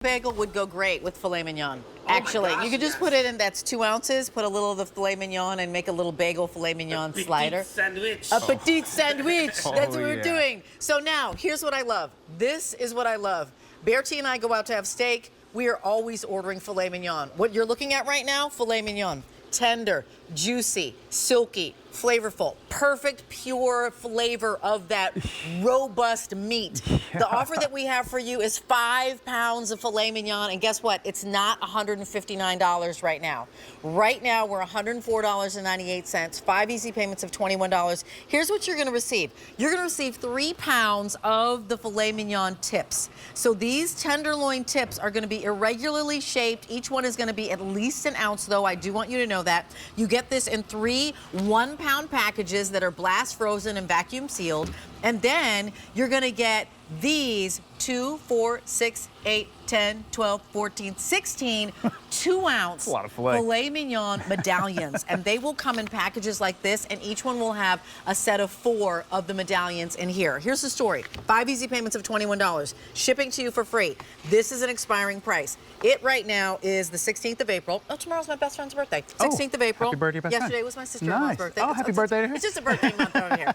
Bagel would go great with filet mignon. Actually, you could just put it in, that's 2 ounces, put a little of the filet mignon and make a little bagel filet mignon slider. Sandwich. A petite sandwich. That's what we're doing. So now, here's what I love. This is what I love. Bertie and I go out to have steak. We are always ordering filet mignon. What you're looking at right now, filet mignon. Tender, juicy, silky, flavorful, perfect, pure flavor of that robust meat. Yeah. The offer that we have for you is 5 pounds of filet mignon, and guess what? It's not $159 right now. Right now, we're $104.98, 5 easy payments of $21. Here's what you're gonna receive. You're gonna receive 3 pounds of the filet mignon tips. So these tenderloin tips are gonna be irregularly shaped. Each one is gonna be at least an ounce, though. I do want you to know that. You get this in 3 1-pound packages that are blast frozen and vacuum sealed. And then you're gonna get these 2, 4, 6, 8, 10, 12, 14, 16 2-ounce filet mignon medallions. And they will come in packages like this, and each one will have a set of 4 of the medallions in here. Here's the story. 5 easy payments of $21. Shipping to you for free. This is an expiring price. It right now is the 16th of April. Oh, tomorrow's my best friend's birthday. 16th of April. Happy birthday, best friend. Yesterday was my sister-in-law's birthday. Oh, happy birthday to her. It's just a birthday month over here.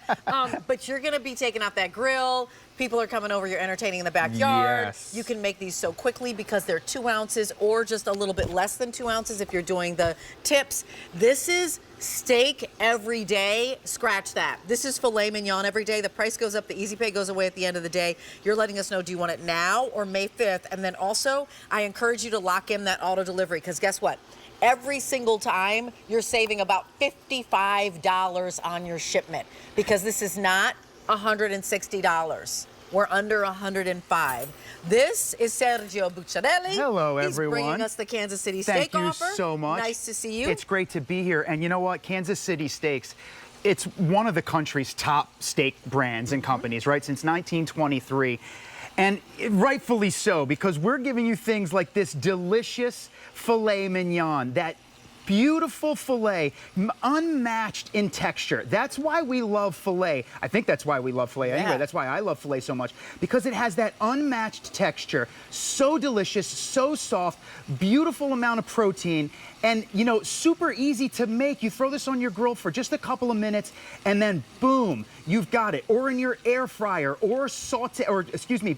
But you're gonna be taking out that grill. People are coming over, you're entertaining in the backyard. Yes. You can make these so quickly because they're 2 ounces or just a little bit less than 2 ounces if you're doing the tips. This is steak every day. Scratch that. This is filet mignon every day. The price goes up, the easy pay goes away at the end of the day. You're letting us know, do you want it now or May 5th? And then also, I encourage you to lock in that auto delivery, because guess what? Every single time, you're saving about $55 on your shipment, because this is not $160. We're under $105. This is Sergio Bucciarelli. Hello, everyone. He's bringing us the Kansas City steak offer. Thank you so much. Nice to see you. It's great to be here. And you know what? Kansas City Steaks, it's one of the country's top steak brands and companies, right? Since 1923. And rightfully so, because we're giving you things like this delicious filet mignon, that beautiful filet, unmatched in texture. That's why we love filet. I think that's why we love filet anyway. That's why I love filet so much, because it has that unmatched texture. So delicious, so soft, beautiful amount of protein, and you know, super easy to make. You throw this on your grill for just a couple of minutes, and then boom, you've got it. Or in your air fryer, or saute, or excuse me,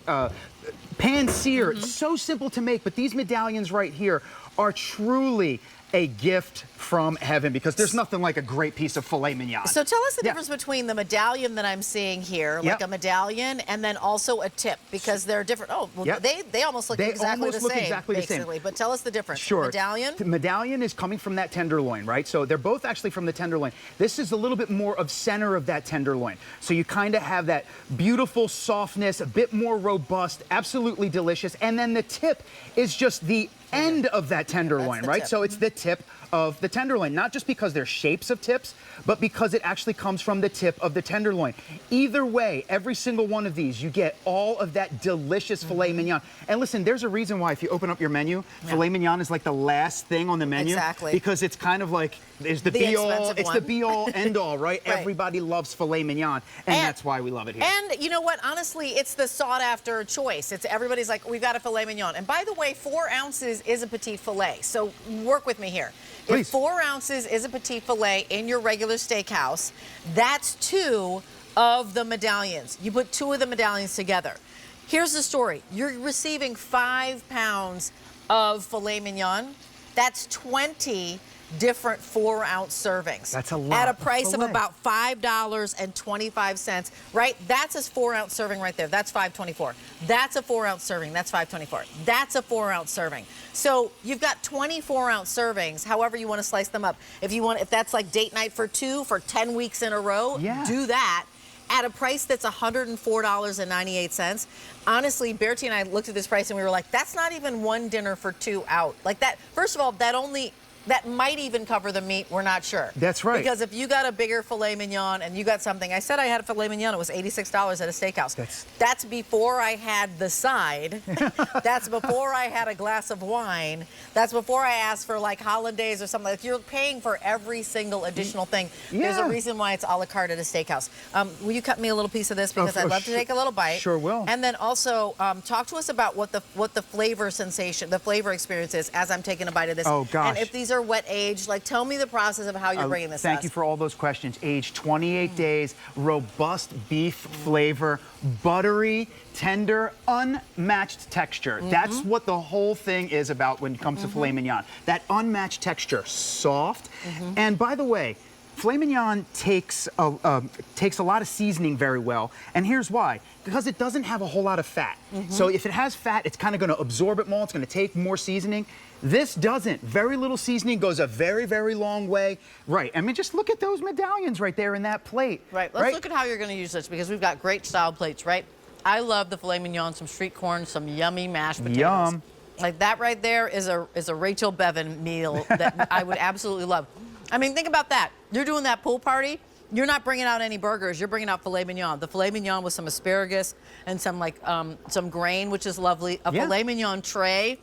pan sear. So simple to make, but these medallions right here are truly a gift from heaven, because there's nothing like a great piece of filet mignon. So tell us the difference between the medallion that I'm seeing here, like a medallion, and then also a tip, because they're different. Oh, well, they almost look exactly the same, basically. But tell us the difference. Sure. Medallion? The medallion is coming from that tenderloin, right? So they're both actually from the tenderloin. This is a little bit more of center of that tenderloin. So you kind of have that beautiful softness, a bit more robust, absolutely delicious. And then the tip is just the end of that tenderloin, right? Tip. So it's the tip of the tenderloin, not just because they're shapes of tips, but because it actually comes from the tip of the tenderloin. Either way, every single one of these, you get all of that delicious filet mignon. And listen, there's a reason why if you open up your menu, filet mignon is like the last thing on the menu. Exactly. Because it's kind of like, it's the be-all, it's the be-all, end-all, right? Everybody loves filet mignon, and that's why we love it here. And you know what? Honestly, it's the sought-after choice. It's everybody's like, we've got a filet mignon. And by the way, 4 ounces is a petite filet. So work with me here. Please. If 4 ounces is a petite filet in your regular steakhouse, that's 2 of the medallions. You put 2 of the medallions together. Here's the story. You're receiving 5 pounds of filet mignon. That's 20 different 4-ounce servings. That's a lot. At a price of about $5.25, right? That's a 4-ounce serving right there. That's $5.24. That's a 4-ounce serving. That's $5.24. That's a 4-ounce serving. So you've got 24-ounce servings, however you want to slice them up. If that's like date night for 2 for 10 weeks in a row, do that. At a price that's $104.98. Honestly, Bertie and I looked at this price and we were like, that's not even one dinner for 2 out. Like that, first of all, that only that might even cover the meat. We're not sure. That's right. Because if you got a bigger filet mignon and you got something, I said I had a filet mignon, it was $86 at a steakhouse. That's before I had the side. That's before I had a glass of wine. That's before I asked for like hollandaise or something. If you're paying for every single additional thing, there's a reason why it's a la carte at a steakhouse. Will you cut me a little piece of this, because I'd love to take a little bite. Sure will. And then also talk to us about what the flavor sensation, the flavor experience is as I'm taking a bite of this. Oh gosh. And if these are wet aged, like tell me the process of how you're bringing this to us. Thank you for all those questions. Aged 28 days, robust beef flavor, buttery, tender, unmatched texture. That's what the whole thing is about when it comes to filet mignon. That unmatched texture, soft. And by the way, filet mignon takes a lot of seasoning very well, and here's why. Because it doesn't have a whole lot of fat. So if it has fat, it's kind of going to absorb it more, it's going to take more seasoning. This doesn't. Very little seasoning goes a very, very long way. Right, I mean, just look at those medallions right there in that plate. Right, let's look at how you're going to use this, because we've got great style plates, right? I love the filet mignon, some street corn, some yummy mashed potatoes. Yum. Like that right there is a Rachel Bevan meal that I would absolutely love. I mean, think about that. You're doing that pool party. You're not bringing out any burgers. You're bringing out filet mignon. The filet mignon with some asparagus and some like some grain, which is lovely. A filet mignon tray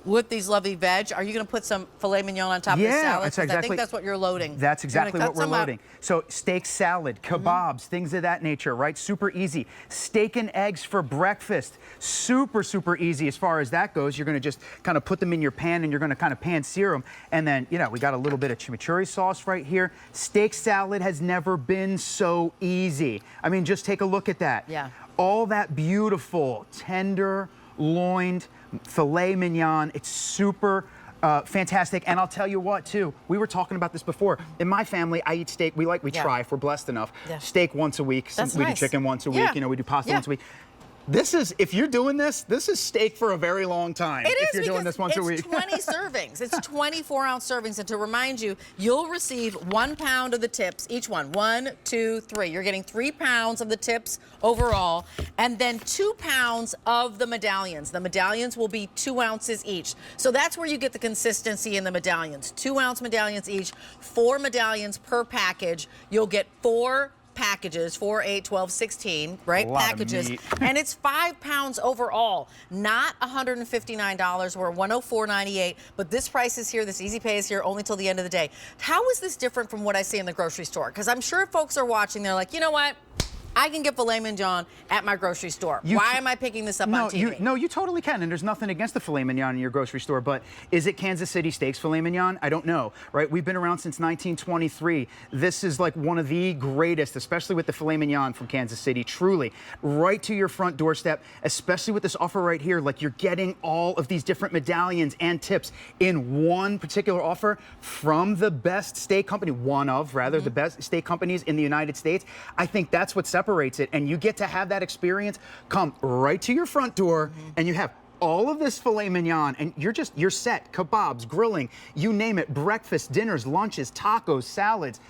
with these lovely veg. Are you going to put some filet mignon on top of the salad? That's exactly, I think that's what you're loading. That's exactly what we're loading. So steak salad, kebabs, things of that nature, right? Super easy. Steak and eggs for breakfast. Super, super easy as far as that goes. You're going to just kind of put them in your pan and you're going to kind of pan sear them. And then, you know, we got a little bit of chimichurri sauce right here. Steak salad has never been so easy. I mean, just take a look at that. Yeah. All that beautiful, tender, loined filet mignon. It's super fantastic. And I'll tell you what, too, we were talking about this before. In my family, I eat steak. We try, if we're blessed enough. Steak once a week. We do chicken once a week. You know, we do pasta once a week. This is, if you're doing this is steak for a very long time. It is, if you're doing this once a week. It's 20 servings. It's 24-ounce servings. And to remind you, you'll receive 1 pound of the tips, each one. 1, 2, 3. You're getting 3 pounds of the tips overall, and then 2 pounds of the medallions. The medallions will be 2 ounces each. So that's where you get the consistency in the medallions. 2-ounce medallions each, 4 medallions per package. You'll get 4 packages, 4, 8, 12, 16, right? Packages. And it's 5 pounds overall, not $159 or $104.98, but this price is here, this easy pay is here only till the end of the day. How is this different from what I see in the grocery store? Because I'm sure folks are watching, they're like, you know what? I can get filet mignon at my grocery store. Why am I picking this up on TV? No, you totally can, and there's nothing against the filet mignon in your grocery store, but is it Kansas City Steaks filet mignon? I don't know, right? We've been around since 1923. This is like one of the greatest, especially with the filet mignon from Kansas City, truly. Right to your front doorstep, especially with this offer right here, like you're getting all of these different medallions and tips in one particular offer from the best steak company, the best steak companies in the United States. I think that's what separates it, and you get to have that experience come right to your front door, and you have all of this filet mignon, and you're set. Kebabs, grilling, you name it, breakfast, dinners, lunches, tacos, salads.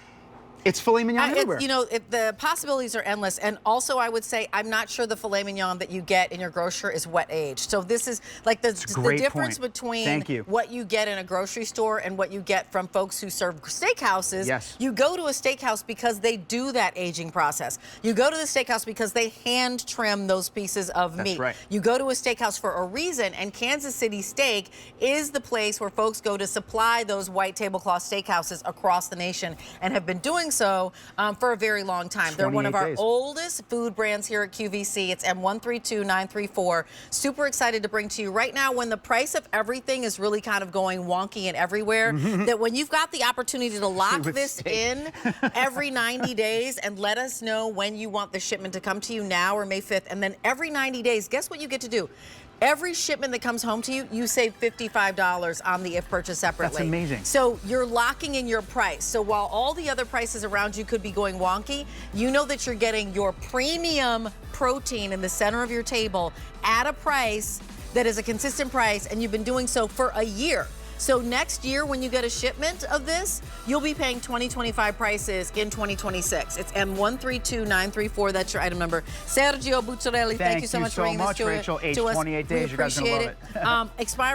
It's filet mignon everywhere. You know, the possibilities are endless. And also, I would say, I'm not sure the filet mignon that you get in your grocer is wet aged. So this is like the difference between what you get in a grocery store and what you get from folks who serve steakhouses. Yes. You go to a steakhouse because they do that aging process. You go to the steakhouse because they hand trim those pieces of meat. Right. You go to a steakhouse for a reason, and Kansas City Steak is the place where folks go to supply those white tablecloth steakhouses across the nation, and have been doing so for a very long time. They're one of our oldest food brands here at QVC. It's M132934. Super excited to bring to you right now, when the price of everything is really kind of going wonky and everywhere, that when you've got the opportunity to lock this in every 90 days and let us know when you want the shipment to come to you, now or May 5th, and then every 90 days, guess what you get to do? Every shipment that comes home to you, you save $55 on the if purchased separately. That's amazing. So you're locking in your price. So while all the other prices around you could be going wonky, you know that you're getting your premium protein in the center of your table at a price that is a consistent price, and you've been doing so for a year. So next year, when you get a shipment of this, you'll be paying 2025 prices in 2026. It's M132934. That's your item number. Sergio Bucciarelli, thank you so much for bringing this to us. Rachel. Age 28 days. You guys are going to love it. Expiring